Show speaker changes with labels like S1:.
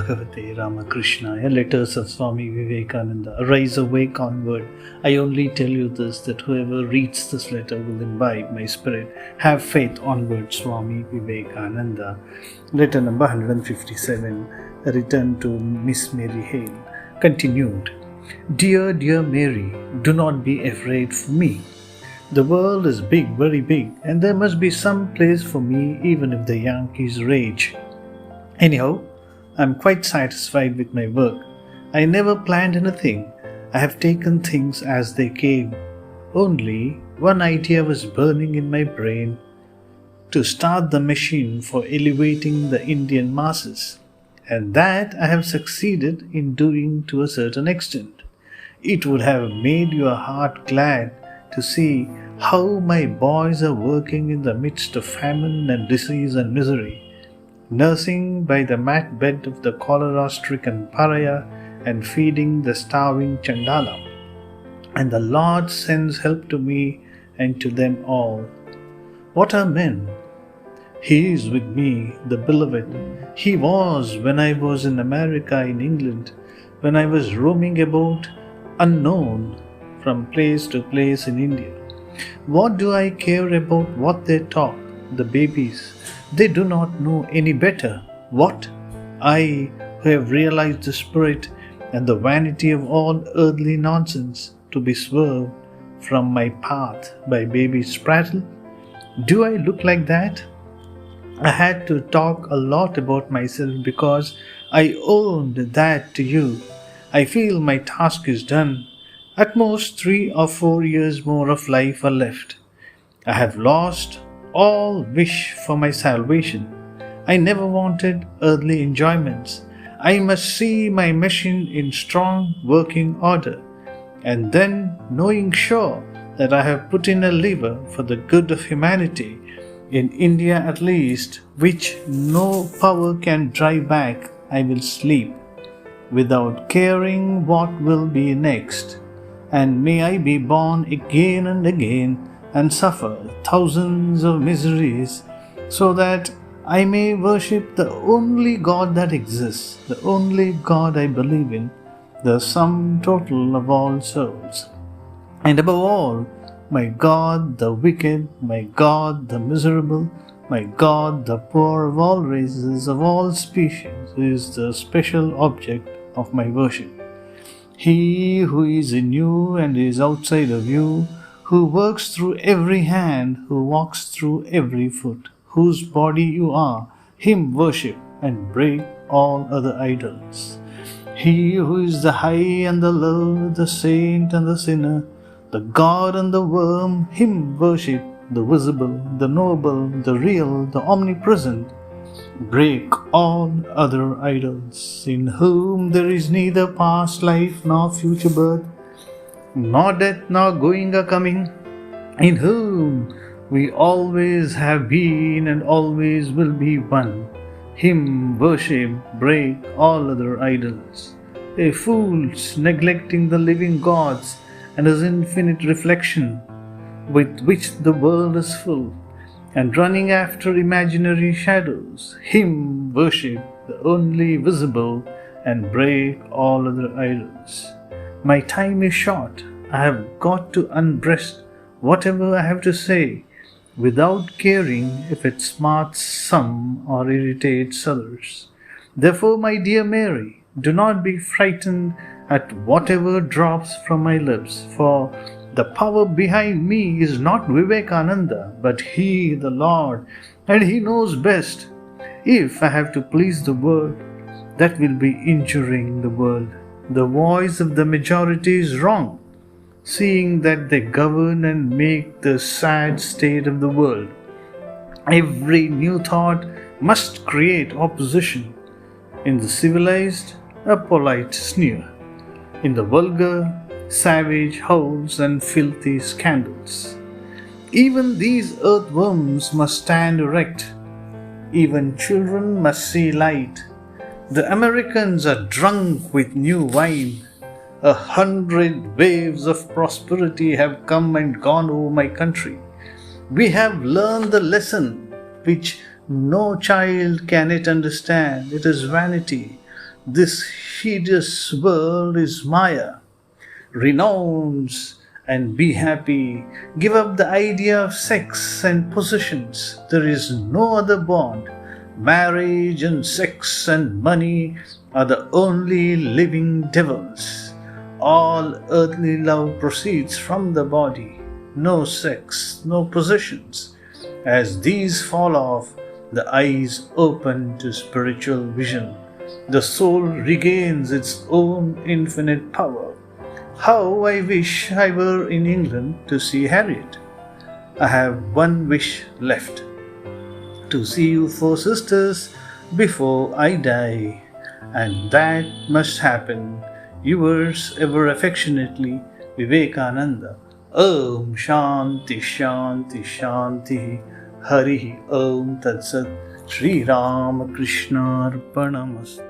S1: Bhagavate Ramakrishna, letters of Swami Vivekananda. Arise, awake onward. I only tell you this, that whoever reads this letter will imbibe my spirit. Have faith onward, Swami Vivekananda. Letter number 157, written to Miss Mary Hale. Continued. Dear, dear Mary, do not be afraid for me. The world is big, very big, and there must be some place for me even if the Yankees rage. Anyhow, I am quite satisfied with my work. I never planned anything. I have taken things as they came. Only one idea was burning in my brain: to start the machine for elevating the Indian masses. And that I have succeeded in doing to a certain extent. It would have made your heart glad to see how my boys are working in the midst of famine and disease and misery, nursing by the mat bed of the cholera-stricken pariah and feeding the starving Chandala. And the Lord sends help to me and to them all. What are men? He is with me, the beloved. He was when I was in America, in England, when I was roaming about unknown from place to place in India. What do I care about what they talk, the babies? They do not know any better. What? I, who have realized the spirit and the vanity of all earthly nonsense, to be swerved from my path by baby's prattle? Do I look like that? I had to talk a lot about myself because I owned that to you. I feel my task is done. At most 3 or 4 years more of life are left. I have lost all wish for my salvation. I never wanted earthly enjoyments. I must see my machine in strong working order, and then, knowing sure that I have put in a lever for the good of humanity, in India at least, which no power can drive back, I will sleep, without caring what will be next. And may I be born again and again, and suffer thousands of miseries, so that I may worship the only God that exists, the only God I believe in, the sum total of all souls. And above all, my God the wicked, my God the miserable, my God the poor of all races, of all species, is the special object of my worship. He who is in you and is outside of you, who works through every hand, who walks through every foot, whose body you are, him worship and break all other idols. He who is the high and the low, the saint and the sinner, the God and the worm, him worship, the visible, the noble, the real, the omnipresent. Break all other idols, in whom there is neither past life nor future birth, nor death nor going or coming, in whom we always have been and always will be one. Him worship, break all other idols. A fools neglecting the living gods and his infinite reflection, with which the world is full, and running after imaginary shadows, him worship, the only visible, and break all other idols. My time is short. I have got to unbreast whatever I have to say, without caring if it smarts some or irritates others. Therefore, my dear Mary, do not be frightened at whatever drops from my lips, for the power behind me is not Vivekananda, but He, the Lord, and He knows best. If I have to please the world, that will be injuring the world. The voice of the majority is wrong, seeing that they govern and make the sad state of the world. Every new thought must create opposition. In the civilized, a polite sneer. In the vulgar, savage howls and filthy scandals. Even these earthworms must stand erect. Even children must see light. The Americans are drunk with new wine. 100 waves of prosperity have come and gone over my country. We have learned the lesson which no child can yet understand. It is vanity. This hideous world is Maya. Renounce and be happy. Give up the idea of sex and possessions. There is no other bond. Marriage and sex and money are the only living devils. All earthly love proceeds from the body. No sex, no possessions. As these fall off, the eyes open to spiritual vision. The soul regains its own infinite power. How I wish I were in England to see Harriet. I have one wish left, to see you four sisters before I die, and that must happen. Yours ever affectionately, Vivekananda. Om Shanti Shanti Shanti. Hari Om Tat Sat. Sri Ramakrishna Arpanamastu.